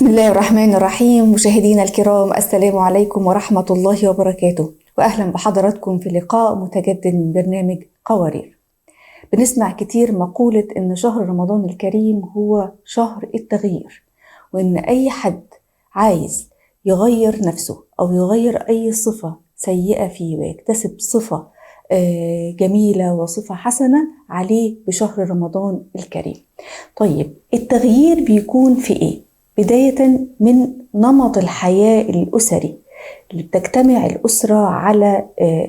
بسم الله الرحمن الرحيم. مشاهدينا الكرام، السلام عليكم ورحمة الله وبركاته، وأهلا بحضراتكم في لقاء متجدد من برنامج قوارير. بنسمع كتير مقولة إن شهر رمضان الكريم هو شهر التغيير، وإن أي حد عايز يغير نفسه أو يغير أي صفة سيئة فيه ويكتسب صفة جميلة وصفة حسنة عليه بشهر رمضان الكريم. طيب التغيير بيكون في إيه؟ بداية من نمط الحياة الأسري اللي بتجتمع الأسرة على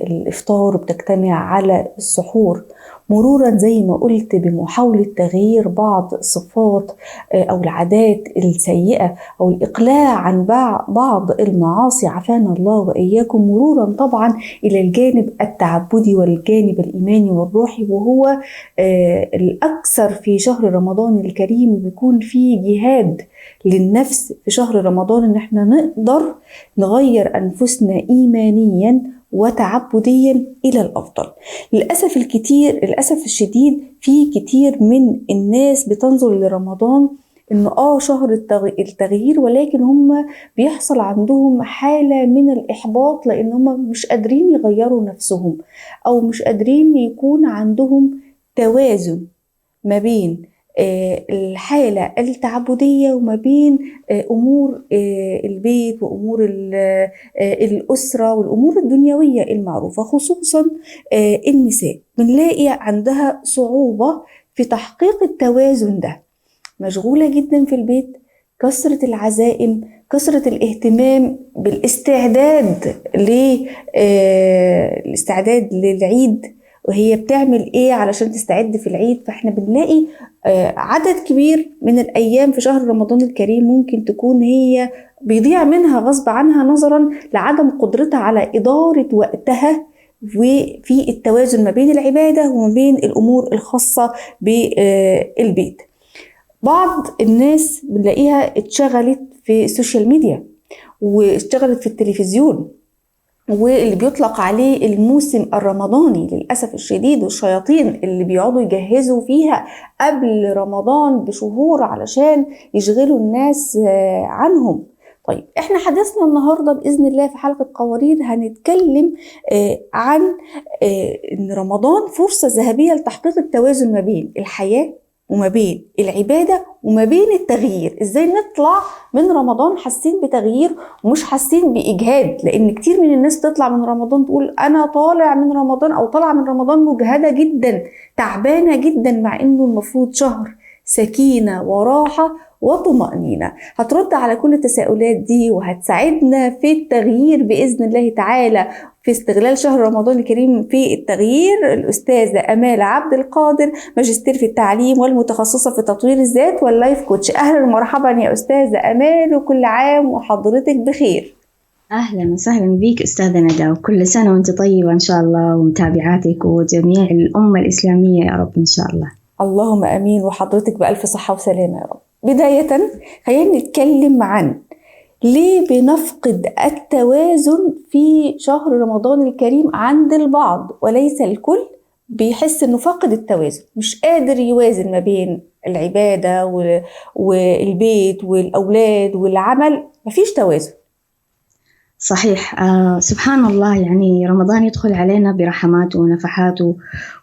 الإفطار وبتجتمع على السحور، مرورا زي ما قلت بمحاولة تغيير بعض الصفات أو العادات السيئة أو الإقلاع عن بعض المعاصي عافانا الله وإياكم، مرورا طبعا إلى الجانب التعبدي والجانب الإيماني والروحي، وهو الأكثر في شهر رمضان الكريم. بيكون فيه جهاد للنفس في شهر رمضان إن احنا نقدر نغير أنفسنا إيمانيا وتعبديا إلى الأفضل. للأسف الشديد في كتير من الناس بتنظر لرمضان إنه شهر التغيير، ولكن هم بيحصل عندهم حالة من الإحباط لأن هم مش قادرين يغيروا نفسهم أو مش قادرين يكون عندهم توازن ما بين الحالة التعبدية وما بين أمور البيت وأمور الأسرة والأمور الدنيوية المعروفة، خصوصا النساء بنلاقي عندها صعوبة في تحقيق التوازن ده، مشغولة جدا في البيت، كثرة العزائم، كثرة الاهتمام بالاستعداد للعيد، وهي بتعمل ايه علشان تستعد في العيد. فاحنا بنلاقي عدد كبير من الايام في شهر رمضان الكريم ممكن تكون هي بيضيع منها غصب عنها نظرا لعدم قدرتها على ادارة وقتها وفي التوازن ما بين العبادة وما بين الامور الخاصة بالبيت. بعض الناس بنلاقيها اتشغلت في السوشيال ميديا واشتغلت في التلفزيون واللي بيطلق عليه الموسم الرمضاني للأسف الشديد، والشياطين اللي بيقعدوا يجهزوا فيها قبل رمضان بشهور علشان يشغلوا الناس عنهم. طيب احنا حدثنا النهاردة بإذن الله في حلقة قوارير هنتكلم عن ان رمضان فرصة ذهبية لتحقيق التوازن ما بين الحياة وما بين العبادة وما بين التغيير. ازاي نطلع من رمضان حاسين بتغيير ومش حاسين بإجهاد، لأن كتير من الناس تطلع من رمضان تقول أنا طالع من رمضان أو طالعة من رمضان مجهدة جدا تعبانة جدا، مع إنه المفروض شهر سكينة وراحة وطمأنينة. هترد على كل التساؤلات دي وهتساعدنا في التغيير بإذن الله تعالى في استغلال شهر رمضان الكريم في التغيير الأستاذة أمال عبد القادر، ماجستير في التعليم والمتخصصة في تطوير الذات واللايف كوتش. أهلا ومرحبا يا أستاذة أمال، وكل عام وحضرتك بخير. أهلا وسهلا بك أستاذة ندى، وكل سنة وأنت طيبة إن شاء الله، ومتابعاتك وجميع الأمة الإسلامية يا رب إن شاء الله. اللهم أمين، وحضرتك بألف صحة وسلامة يا رب. بداية خلينا نتكلم عن ليه بنفقد التوازن في شهر رمضان الكريم عند البعض وليس الكل. بيحس انه فاقد التوازن، مش قادر يوازن ما بين العبادة والبيت والأولاد والعمل، مفيش توازن. صحيح. سبحان الله، يعني رمضان يدخل علينا برحماته ونفحاته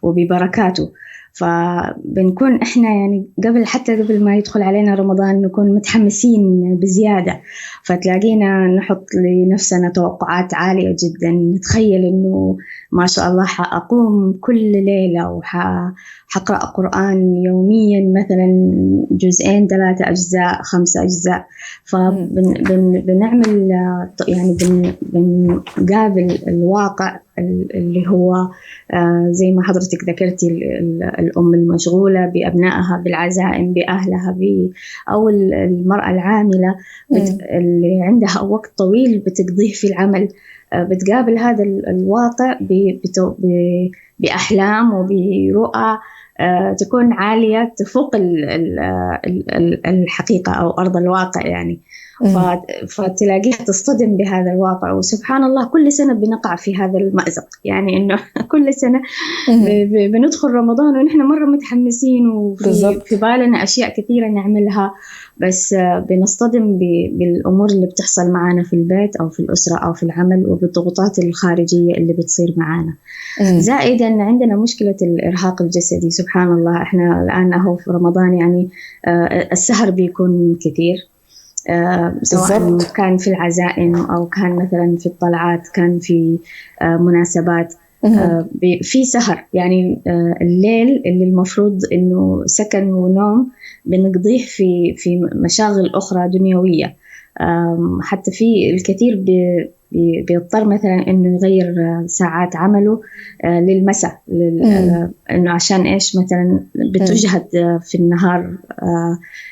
وببركاته، فبنكون إحنا يعني حتى قبل ما يدخل علينا رمضان نكون متحمسين بزيادة، فتلاقينا نحط لنفسنا توقعات عالية جدا، نتخيل إنه ما شاء الله حأقوم كل ليلة وحقرأ قرآن يوميا، مثلا 2 3 أجزاء 5 أجزاء. فبنعمل يعني بنقابل الواقع اللي هو زي ما حضرتك ذكرتي، الأم المشغولة بأبنائها، بالعزائم، بأهلها، أو المرأة العاملة اللي عندها وقت طويل بتقضيه في العمل، بتقابل هذا الواقع بأحلام وبرؤى تكون عالية تفوق الحقيقة أو أرض الواقع يعني. فتلاقيها تصطدم بهذا الواقع. وسبحان الله كل سنة بنقع في هذا المأزق، يعني إنه كل سنة بندخل رمضان ونحن مرة متحمسين وفي بالنا أشياء كثيرة نعملها، بس بنصطدم بالأمور اللي بتحصل معنا في البيت أو في الأسرة أو في العمل، وبالضغوطات الخارجية اللي بتصير معنا. زائدا عندنا مشكلة الإرهاق الجسدي. سبحان الله إحنا الآن أهو في رمضان يعني السهر بيكون كثير، سواء كان في العزائم أو كان مثلا في الطلعات، كان في مناسبات، في سهر. يعني الليل اللي المفروض إنه سكن ونوم بنقضيه في مشاغل أخرى دنيوية. حتى في الكثير بيضطر مثلا إنه يغير ساعات عمله للمساء، إنه عشان إيش مثلا بتجهد في النهار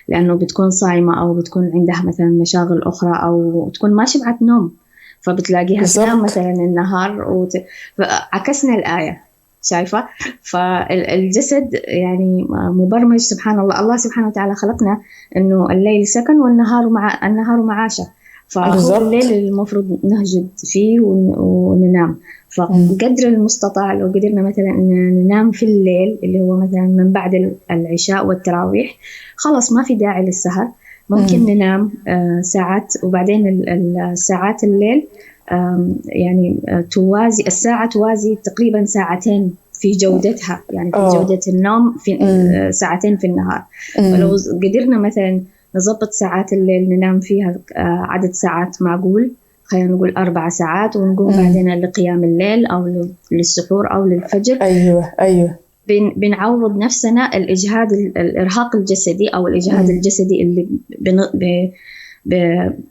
لأنه بتكون صايمة أو بتكون عندها مثلا مشاغل أخرى أو تكون ما شبعت نوم، فبتلاقيها تنام مثلا النهار. عكسنا الآية، شايفة؟ فالجسد يعني مبرمج. سبحان الله، الله سبحانه وتعالى خلقنا إنه الليل سكن والنهار معاشة. فهو الليل المفروض نهجد فيه وننام. فقدر المستطاع لو قدرنا مثلا إن ننام في الليل اللي هو مثلا من بعد العشاء والتراويح، خلاص ما في داعي للسهر. ممكن ننام ساعات، وبعدين الساعات الليل يعني توازي الساعة، توازي تقريبا ساعتين في جودتها، يعني في جودة النوم في ساعتين في النهار. ولو قدرنا مثلا نضبط ساعات الليل ننام فيها عدد ساعات معقول، خلينا نقول 4 ساعات، ونقوم بعدين لقيام الليل أو للسحور أو للفجر. أيوة. بنعوض نفسنا الإجهاد، الإرهاق الجسدي أو الإجهاد الجسدي اللي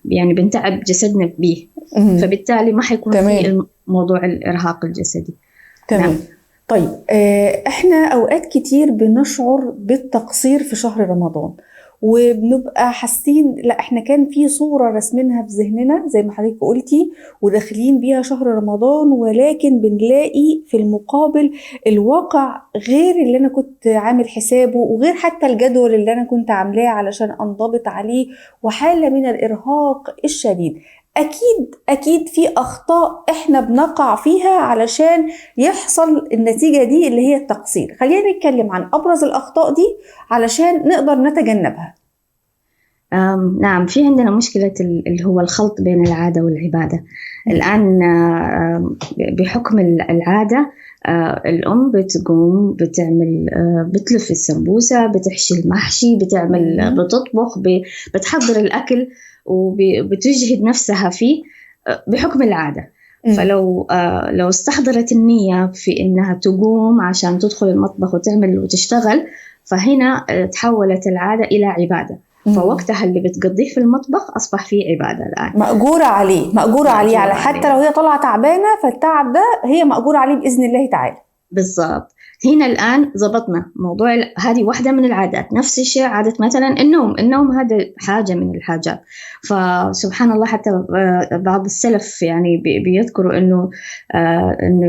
يعني بنتعب جسدنا به. فبالتالي ما حيكون في موضوع الإرهاق الجسدي. تمام. نعم. طيب إحنا أوقات كتير بنشعر بالتقصير في شهر رمضان، وبنبقى حاسين لا احنا كان في صورة رسمينها في ذهننا زي ما حضرتك قلتي وداخلين بيها شهر رمضان، ولكن بنلاقي في المقابل الواقع غير اللي انا كنت عامل حسابه، وغير حتى الجدول اللي انا كنت عاملاه علشان انضبط عليه، وحالة من الارهاق الشديد. أكيد في أخطاء إحنا بنقع فيها علشان يحصل النتيجة دي اللي هي التقصير. خلينا نتكلم عن أبرز الأخطاء دي علشان نقدر نتجنبها. نعم، في عندنا مشكلة اللي هو الخلط بين العادة والعبادة. الآن بحكم العادة الأم بتقوم بتعمل بتلف السمبوسة، بتحشي المحشي، بتطبخ، بتحضر الأكل وبتجهد نفسها فيه بحكم العادة. فلو استحضرت النية في إنها تقوم عشان تدخل المطبخ وتعمل وتشتغل، فهنا تحولت العادة إلى عبادة. فوقتها اللي بتقضيه في المطبخ أصبح فيه عبادة الآن، مأجورة عليه على حتى لو هي طلعت تعبانة، فالتعب ده هي مأجورة عليه بإذن الله تعالى. بالضبط. هنا الآن ضبطنا موضوع هذه واحدة من العادات. نفس الشيء عادة مثلا النوم هذا حاجة من الحاجات. فسبحان الله حتى بعض السلف يعني بيذكروا إنه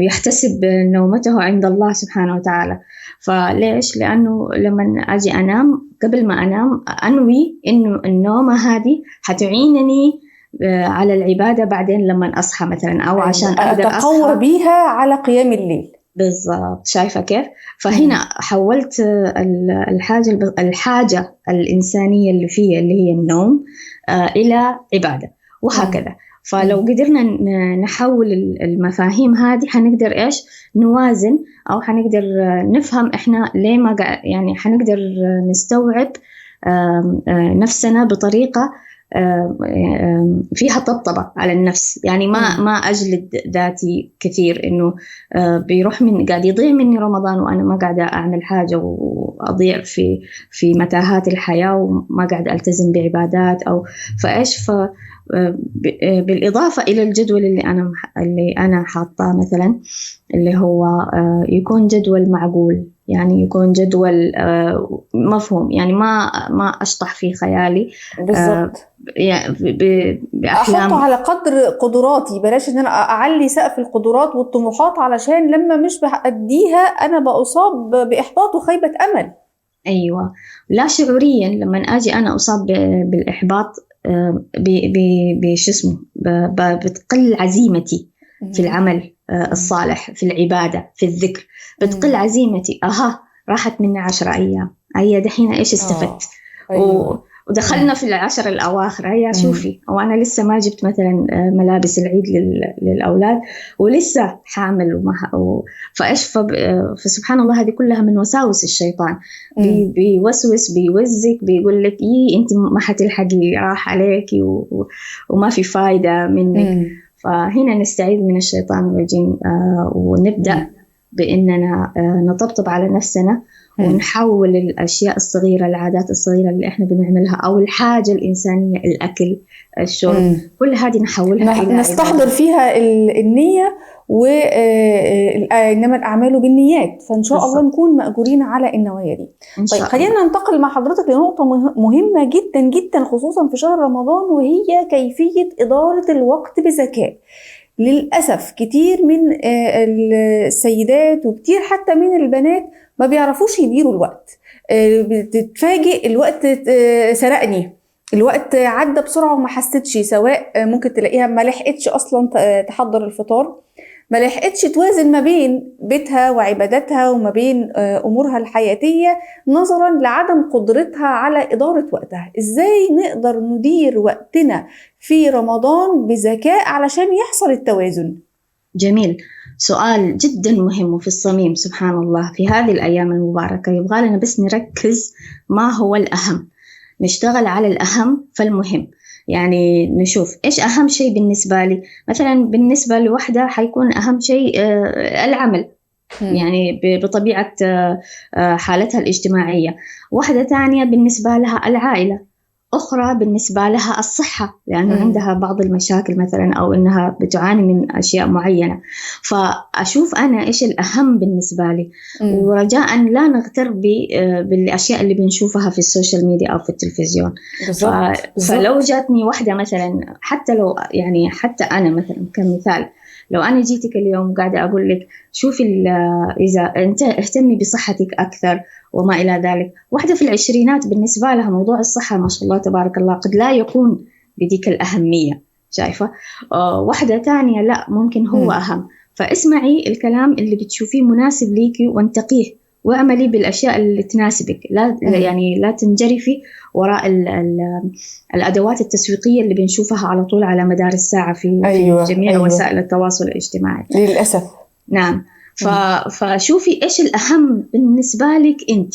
يحتسب نومته عند الله سبحانه وتعالى. فليش؟ لأنه لما أجي أنام قبل ما أنام أنوي إنه النومة هذه حتعينني على العبادة بعدين لما أصحى مثلا، أو عشان أقدر أتقوى بيها على قيام الليل. بالضبط، شايفة كيف؟ فهنا حولت الحاجة الإنسانية اللي فيها اللي هي النوم إلى عبادة، وهكذا. فلو قدرنا نحول المفاهيم هذه حنقدر إيش نوازن، أو حنقدر نفهم إحنا ليه ما يعني حنقدر نستوعب نفسنا بطريقة فيها طبطبة على النفس. يعني ما أجلد ذاتي كثير إنه بيروح قاعد يضيع مني رمضان وأنا ما قاعدة أعمل حاجة، وأضيع في متاهات الحياة وما قاعدة ألتزم بعبادات أو فإيش. بالإضافة إلى الجدول اللي أنا حاطاه مثلا، اللي هو يكون جدول معقول، يعني يكون جدول مفهوم، يعني ما أشطح في خيالي بالظبط. يعني احطه بأحلام. على قدر قدراتي، بلاش ان انا اعلي سقف القدرات والطموحات، علشان لما مش بأديها انا بأصاب بإحباط وخيبة امل. أيوة، لا شعوريا لما أجي أنا أصاب بالإحباط بشو اسمه بتقل عزيمتي في العمل الصالح، في العبادة، في الذكر، بتقل عزيمتي. راحت مني 10 أيام، هيا دحين إيش استفدت؟ أيوة. ودخلنا في العشر الأواخر، هيا شوفي، وأنا لسه ما جبت مثلا ملابس العيد للأولاد، ولسه حامل فسبحان الله، هذه كلها من وساوس الشيطان. بيوسوس، بيوزك، بيقول لك أنت ما حتلحقي، راح عليكي وما في فايدة منك. فهنا نستعيذ من الشيطان الرجيم، ونبدأ بأننا نطبطب على نفسنا، ونحول الأشياء الصغيرة، العادات الصغيرة اللي إحنا بنعملها، أو الحاجة الإنسانية، الأكل، الشرب، كل هذه نحولها إلى نستحضر فيها النية، إنما الأعمال بالنيات، فإن شاء الله نكون مأجورين على النوايا دي. طيب خلينا ننتقل مع حضرتك لنقطة مهمة جدا جدا، خصوصا في شهر رمضان، وهي كيفية إدارة الوقت بذكاء. للأسف كتير من السيدات وكتير حتى من البنات ما بيعرفوش يديروا الوقت. بتتفاجئ الوقت سرقني، الوقت عدى بسرعة وما حسيتش، سواء ممكن تلاقيها ما لحقتش أصلا تحضر الفطار، ما لحقتش توازن ما بين بيتها وعباداتها وما بين أمورها الحياتية، نظرا لعدم قدرتها على إدارة وقتها. إزاي نقدر ندير وقتنا في رمضان بذكاء علشان يحصل التوازن؟ جميل، سؤال جدا مهم وفي الصميم. سبحان الله، في هذه الأيام المباركة يبغى لنا بس نركز ما هو الأهم، نشتغل على الأهم فالمهم. يعني نشوف إيش أهم شيء بالنسبة لي. مثلا بالنسبة لوحدة حيكون أهم شيء العمل، يعني بطبيعة حالتها الاجتماعية. واحدة تانية بالنسبة لها العائلة، أخرى بالنسبة لها الصحة، لأنه عندها بعض المشاكل مثلا، أو إنها بتعاني من أشياء معينة. فأشوف أنا إيش الأهم بالنسبة لي، ورجاء لا نغتر بالأشياء اللي بنشوفها في السوشيال ميديا أو في التلفزيون. فلو جاتني واحدة مثلا، حتى لو يعني حتى أنا مثلا كمثال، لو أنا جيتك اليوم قاعدة أقول لك شوفي إذا أنت اهتمي بصحتك أكثر وما إلى ذلك، واحدة في العشرينات بالنسبة لها موضوع الصحة ما شاء الله تبارك الله قد لا يكون بديك الأهمية، شايفة؟ واحدة تانية لا، ممكن هو أهم. فاسمعي الكلام اللي بتشوفيه مناسب ليكي وانتقيه، واعملي بالأشياء اللي تناسبك. يعني لا تنجرفي وراء الأدوات التسويقية اللي بنشوفها على طول على مدار الساعة في جميع وسائل التواصل الاجتماعي للأسف. نعم. فشوفي إيش الأهم بالنسبة لك أنت،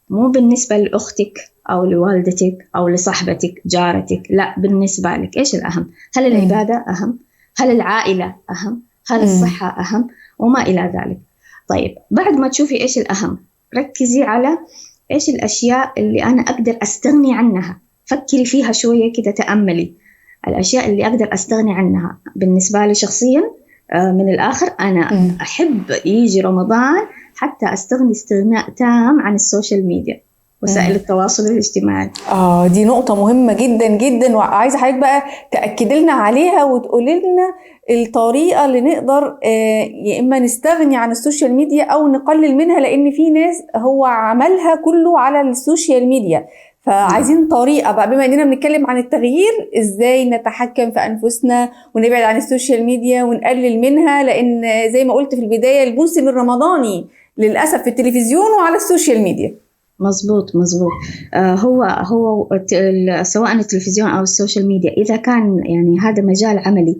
مو بالنسبة لأختك أو لوالدتك أو لصاحبتك جارتك، لا، بالنسبة لك إيش الأهم. هل العبادة أهم؟ هل العائلة أهم؟ هل الصحة أهم؟ وما إلى ذلك. طيب بعد ما تشوفي إيش الأهم، ركزي على إيش الأشياء اللي أنا أقدر أستغني عنها. فكري فيها شوية كده، تأملي الأشياء اللي أقدر أستغني عنها. بالنسبة لي شخصياً من الآخر، أنا أحب يجي رمضان حتى أستغني استغناء تام عن السوشيال ميديا، وسائل التواصل الاجتماعي. دي نقطة مهمة جدا جدا، وعايزة حضرتك بقى تأكد لنا عليها وتقول لنا الطريقة اللي نقدر يا إما نستغني عن السوشيال ميديا أو نقلل منها، لأن في ناس هو عملها كله على السوشيال ميديا. فعايزين طريقة بقى، بما إننا بنتكلم عن التغيير، إزاي نتحكم في أنفسنا ونبعد عن السوشيال ميديا ونقلل منها، لأن زي ما قلت في البداية الموسم الرمضاني للأسف في التلفزيون وعلى السوشيال ميديا. مزبوط. هو سواء التلفزيون أو السوشيال ميديا، إذا كان يعني هذا مجال عملي،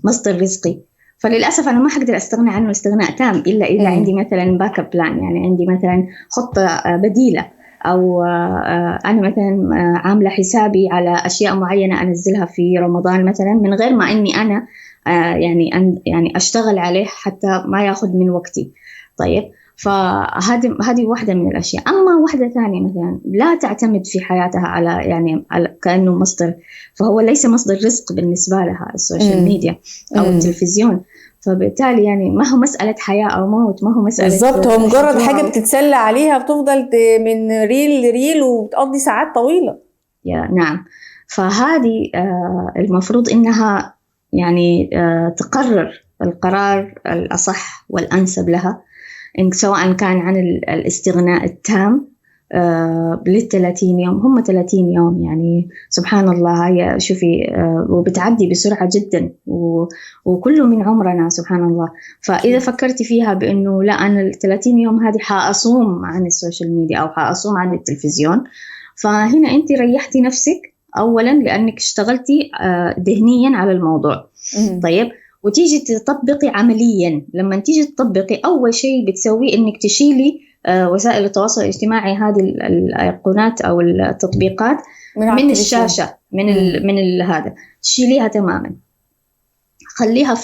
مصدر رزقي، فللأسف أنا ما حقدر أستغنى عنه استغناء تام، إلا إذا عندي مثلا باك اب بلان، يعني عندي مثلا خطة بديلة، أو أنا مثلا عاملة حسابي على أشياء معينة أنزلها في رمضان مثلا، من غير ما إني أنا يعني أشتغل عليه حتى ما يأخذ من وقتي. طيب، فهذه واحدة من الأشياء. أما واحدة ثانية مثلا لا تعتمد في حياتها على كأنه مصدر، فهو ليس مصدر رزق بالنسبة لها السوشيال ميديا أو التلفزيون، فبالتالي يعني ما هو مسألة حياة أو موت، ما هو مسألة بالضبط، هو مجرد حاجة بتتسلى عليها، بتفضل من ريل لريل وبتقضي ساعات طويلة. نعم. فهذه المفروض إنها يعني تقرر القرار الأصح والأنسب لها، إن سواء كان عن الاستغناء التام لل30 يوم. هم 30 يوم يعني سبحان الله، هي شوفي وبتعدي بسرعة جدا، وكله من عمرنا سبحان الله. فإذا فكرتي فيها بأنه لا، أنا 30 يوم هذه حأصوم عن السوشيال ميديا أو حأصوم عن التلفزيون، فهنا أنت ريحتي نفسك أولا لأنك اشتغلتي ذهنيا على الموضوع. طيب، وتيجي تطبقي عمليا. لما تيجي تطبقي أول شيء بتسويه إنك تشيلي وسائل التواصل الاجتماعي، هذه الأيقونات أو التطبيقات من الشاشة، من هذا تشيليها تماما، خليها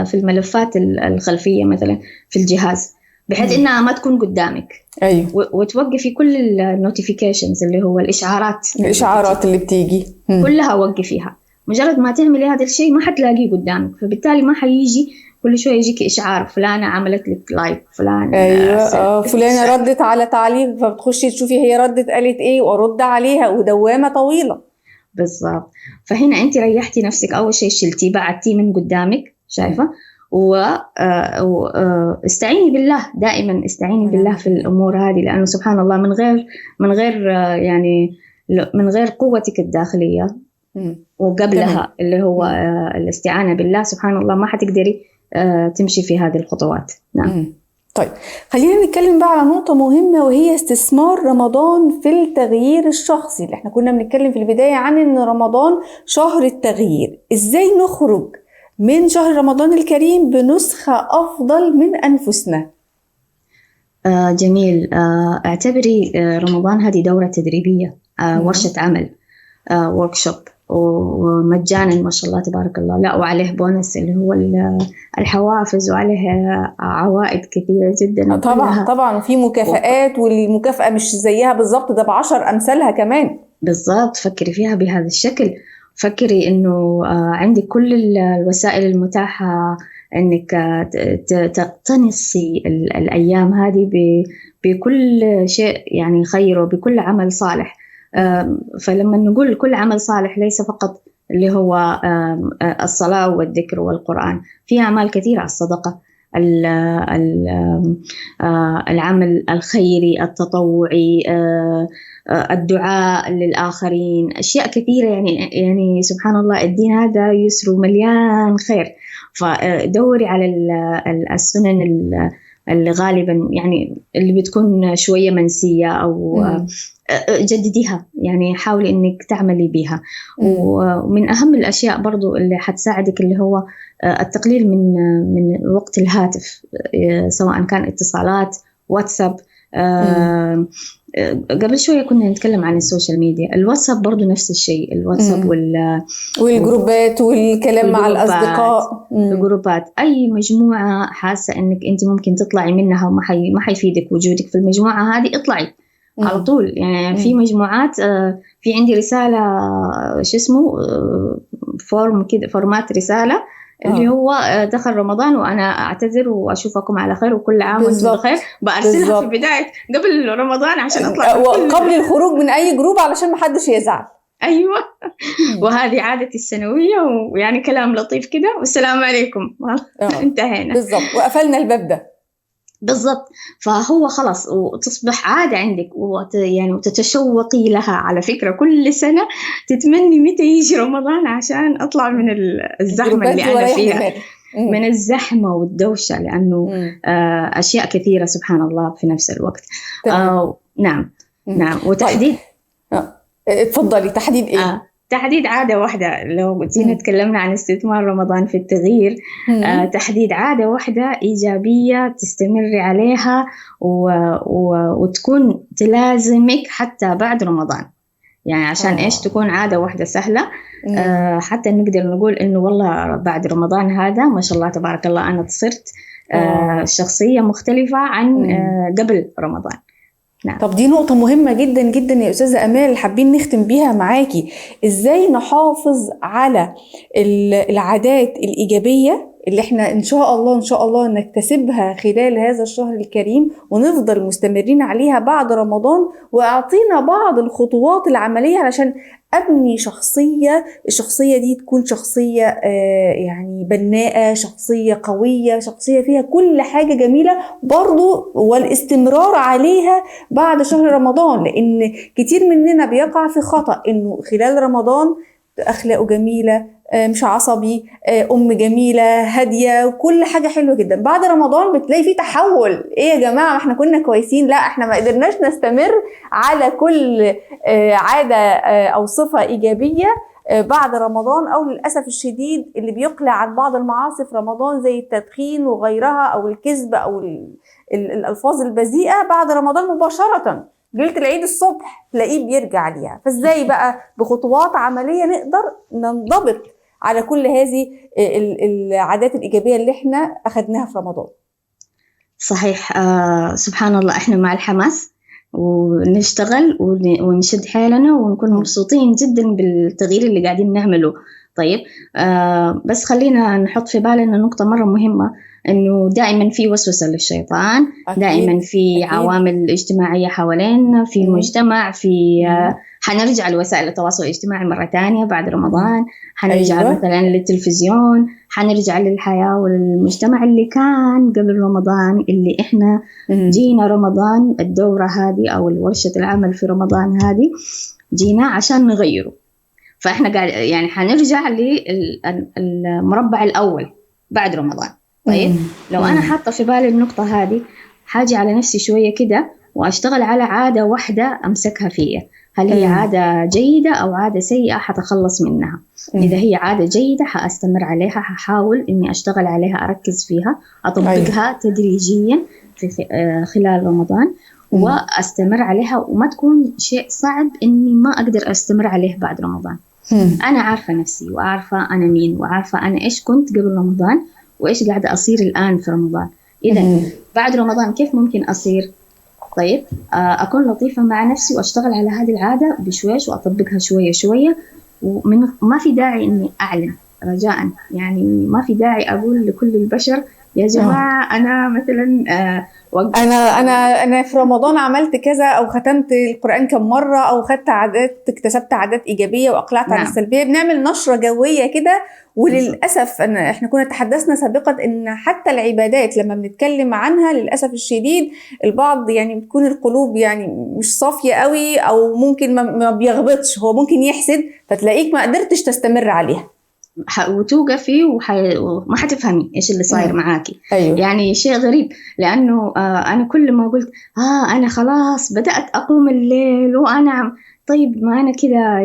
في الملفات الخلفية مثلا في الجهاز، بحيث إنها ما تكون قدامك. أيوه. وتوقفي كل النوتيفيكيشنز اللي هو الإشعارات اللي بتيجي كلها، وقفيها. مجرد ما تعملي هذا الشيء ما حتلاقيه قدامك، فبالتالي ما حيجي كل شوية يجيك إشعار فلانة عملت لك لايك، فلانة أيوة فلانة ردت على تعليق، فبتخشي تشوفي هي ردت قالت إيه وأرد عليها، ودوامة طويلة. بالضبط. فهنا أنت ريحتي نفسك، أول شيء شلتي بعدتي من قدامك، شايفة؟ واستعيني بالله دائما، استعيني بالله في الأمور هذه، لأنه سبحان الله من غير قوتك الداخلية وقبلها اللي هو الاستعانة بالله سبحان الله ما حتقدري تمشي في هذه الخطوات. نعم. طيب، خلينا نتكلم بقى على نقطة مهمة، وهي استثمار رمضان في التغيير الشخصي. اللي احنا كنا بنتكلم في البداية عن ان رمضان شهر التغيير، ازاي نخرج من شهر رمضان الكريم بنسخة أفضل من أنفسنا؟ جميل. اعتبري رمضان هذه دورة تدريبية، ورشة عمل، وركشوب، ومجانا ما شاء الله تبارك الله. لا، وعليه بونس اللي هو الحوافز، وعليه عوائد كثيرة جدا. طبعا في مكافآت، والمكافأة مش زيها بالضبط، ده ب10 أمثالها كمان. بالضبط. فكري فيها بهذا الشكل، فكري إنه عندك كل الوسائل المتاحة إنك تقتنصي الأيام هذه بكل شيء يعني خير، وبكل عمل صالح. فلما نقول كل عمل صالح ليس فقط اللي هو الصلاة والذكر والقرآن، في أعمال كثيرة، الصدقة، العمل الخيري التطوعي، الدعاء للآخرين، أشياء كثيرة. يعني سبحان الله الدين هذا يسر مليان خير. فدوري على السنن اللي غالبا يعني اللي بتكون شوية منسية، أو جدديها، يعني حاولي إنك تعملي بيها. ومن أهم الأشياء برضو اللي حتساعدك اللي هو التقليل من وقت الهاتف، سواء كان اتصالات، واتساب. قبل شوية كنا نتكلم عن السوشيال ميديا، الواتساب برضو نفس الشيء، الواتساب والجروبات والكلام مع الأصدقاء، الجروبات. أي مجموعة حاسة إنك أنت ممكن تطلعي منها وما حيفيدك وجودك في المجموعة هذه، اطلعي على طول. يعني في مجموعات، في عندي رسالة فورم كده، فورمات رسالة اللي هو دخل رمضان وأنا أعتذر وأشوفكم على خير وكل عام وأنتم بخير، بأرسلها في بداية قبل رمضان عشان أطلع قبل الخروج من أي جروب علشان محدش يزعل. أيوة. وهذه عادتي السنوية، ويعني كلام لطيف كده، والسلام عليكم. انتهينا بالضبط، وقفلنا الباب ده. بالضبط. فهو خلاص، وتصبح عادة عندك، يعني وتتشوقي لها. على فكرة كل سنة تتمني متى يجي رمضان عشان أطلع من الزحمة اللي أنا فيها، من الزحمة والدوشة، لأنه أشياء كثيرة سبحان الله في نفس الوقت. نعم. وتحديد. اتفضلي. تحديد إيه؟ تحديد عادة واحدة. لو جينا تكلمنا عن استثمار رمضان في التغيير، تحديد عادة واحدة إيجابية تستمري عليها وتكون تلازمك حتى بعد رمضان. يعني عشان إيش تكون عادة واحدة سهلة. حتى نقدر نقول إنه والله بعد رمضان هذا ما شاء الله تبارك الله أنا صرت شخصية مختلفة عن قبل رمضان. نعم. طب دي نقطة مهمة جدا جدا يا أستاذة أمال، حابين نختم بيها معاكي. إزاي نحافظ على العادات الإيجابية اللي احنا إن شاء الله نكتسبها خلال هذا الشهر الكريم ونفضل مستمرين عليها بعد رمضان، وأعطينا بعض الخطوات العملية علشان أبني الشخصية دي تكون شخصية يعني بناءة، شخصية قوية، شخصية فيها كل حاجة جميلة برضو، والاستمرار عليها بعد شهر رمضان. لأن كتير مننا بيقع في خطأ إنه خلال رمضان أخلاقه جميلة، مش عصبي، جميلة هادية وكل حاجة حلوة جدا، بعد رمضان بتلاقي فيه تحول. ايه يا جماعة، ما احنا كنا كويسين، لا احنا ما قدرناش نستمر على كل عادة أو صفة إيجابية بعد رمضان، أو للأسف الشديد اللي بيقلع عن بعض المعاصي في رمضان زي التدخين وغيرها، أو الكذب، أو الألفاظ البذيئة بعد رمضان مباشرة، ليلة العيد الصبح تلاقيه بيرجع ليها. فازاي بقى بخطوات عملية نقدر ننضبط على كل هذه العادات الإيجابية اللي احنا أخدناها في رمضان؟ صحيح. سبحان الله، احنا مع الحماس ونشتغل ونشد حيلنا ونكون مبسوطين جدا بالتغيير اللي قاعدين نعمله. طيب بس خلينا نحط في بالنا نقطة مرة مهمة، إنه دائما في وسوسة للشيطان. أكيد. دائما في عوامل اجتماعية حوالينا، في المجتمع، في حنرجع لوسائل التواصل الاجتماعي مرة تانية بعد رمضان، حنرجع أيوة. مثلا للتلفزيون، حنرجع للحياة والمجتمع اللي كان قبل رمضان، اللي إحنا جينا رمضان الدورة هذه أو الورشة العمل في رمضان هذه جينا عشان نغيره. فإحنا قاعد يعني حنرجع للمربع الأول بعد رمضان. طيب لو أنا حاطة في بالي النقطة هذه، حاجي على نفسي شوية كده وأشتغل على عادة واحدة أمسكها فيها. هل هي عادة جيدة أو عادة سيئة؟ حتخلص منها. إذا هي عادة جيدة حأستمر عليها، ححاول إني أشتغل عليها، أركز فيها، أطبقها تدريجيا في خلال رمضان وأستمر عليها، وما تكون شيء صعب إني ما أقدر أستمر عليه بعد رمضان. أنا عارفة نفسي وعارفة أنا مين وعارفة أنا إيش كنت قبل رمضان وإيش قاعدة أصير الآن في رمضان. إذا بعد رمضان كيف ممكن أصير؟ طيب أكون لطيفة مع نفسي وأشتغل على هذه العادة بشويش وأطبقها شوية شوية، وما في داعي إني أعلن رجاء، يعني ما في داعي أقول لكل البشر يا جماعة أنا مثلا أنا في رمضان عملت كذا، أو ختمت القرآن كم مرة، أو خدت عادات، اكتسبت عادات إيجابية وأقلعت عن السلبية. بنعمل نشرة جوية كده. وللأسف احنا كنا تحدثنا سابقا إن حتى العبادات لما بنتكلم عنها للأسف الشديد البعض يعني بتكون القلوب يعني مش صافية قوي، أو ممكن ما بيغبطش، هو ممكن يحسد فتلاقيك ما قدرتش تستمر عليها وتوقفي وما حتفهمي إيش اللي صاير معاكي. أيوه. يعني شيء غريب، لأنه أنا كل ما قلت أنا خلاص بدأت أقوم الليل وأنا طيب ما أنا كذا،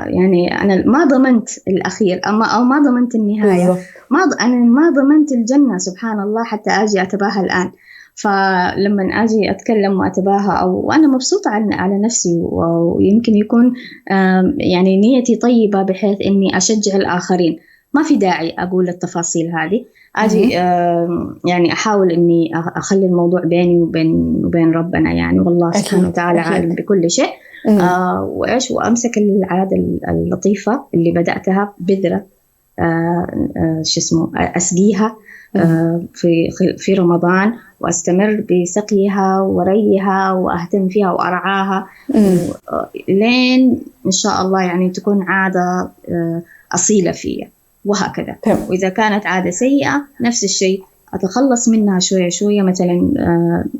يعني أنا ما ضمنت الأخير أو ما ضمنت النهاية، أنا ما ضمنت الجنة سبحان الله حتى أجي أتباهى الآن. فلما أجي أتكلم وأتباهى وأنا مبسوطة على نفسي، ويمكن يكون يعني نيتي طيبة بحيث إني أشجع الآخرين، ما في داعي أقول التفاصيل هذه. أجي يعني أحاول إني أخلي الموضوع بيني وبين ربنا، يعني والله سبحانه وتعالى عالم بكل شيء. وأمسك العادة اللطيفة اللي بدأتها بذرة أسقيها في رمضان، وأستمر بسقيها وريها وأهتم فيها وأرعاها لين إن شاء الله يعني تكون عادة أصيلة فيها، وهكذا. وإذا كانت عادة سيئة نفس الشيء، أتخلص منها شوية شوية، مثلا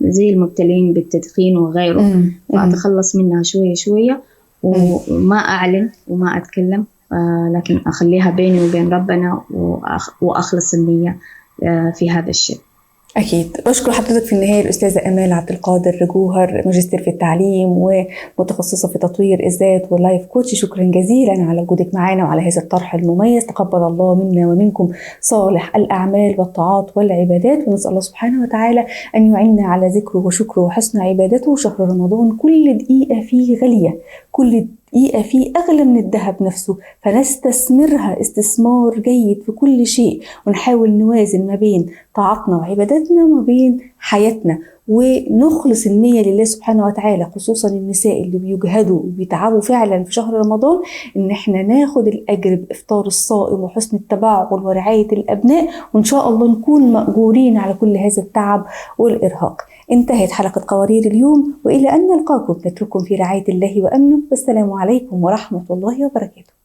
زي المبتلين بالتدخين وغيره، فأتخلص منها شوية شوية وما أعلن وما أتكلم، لكن أخليها بيني وبين ربنا وأخلص النية في هذا الشيء. أكيد. بشكر حضرتك في النهاية الأستاذة أمال عبد القادر جوهر، ماجستير في التعليم ومتخصصة في تطوير الذات واللايف كوتش. شكرا جزيلا على وجودك معنا وعلى هذا الطرح المميز. تقبل الله منا ومنكم صالح الأعمال والطاعات والعبادات، ونسأل الله سبحانه وتعالى أن يعيننا على ذكره وشكره وحسن عبادته. شهر رمضان كل دقيقة فيه غالية، كل دقيقة فيه أغلى من الذهب نفسه، فنستثمرها استثمار جيد في كل شيء، ونحاول نوازن ما بين طاعتنا وعباداتنا وما بين حياتنا، ونخلص النية لله سبحانه وتعالى، خصوصا النساء اللي بيجهدوا وبيتعبوا فعلا في شهر رمضان، ان احنا ناخد الأجر بإفطار الصائم وحسن التبعل ورعاية الأبناء، وإن شاء الله نكون مأجورين على كل هذا التعب والإرهاق. انتهت حلقة قوارير اليوم، وإلى أن نلقاكم نترككم في رعاية الله وأمنه، والسلام عليكم ورحمة الله وبركاته.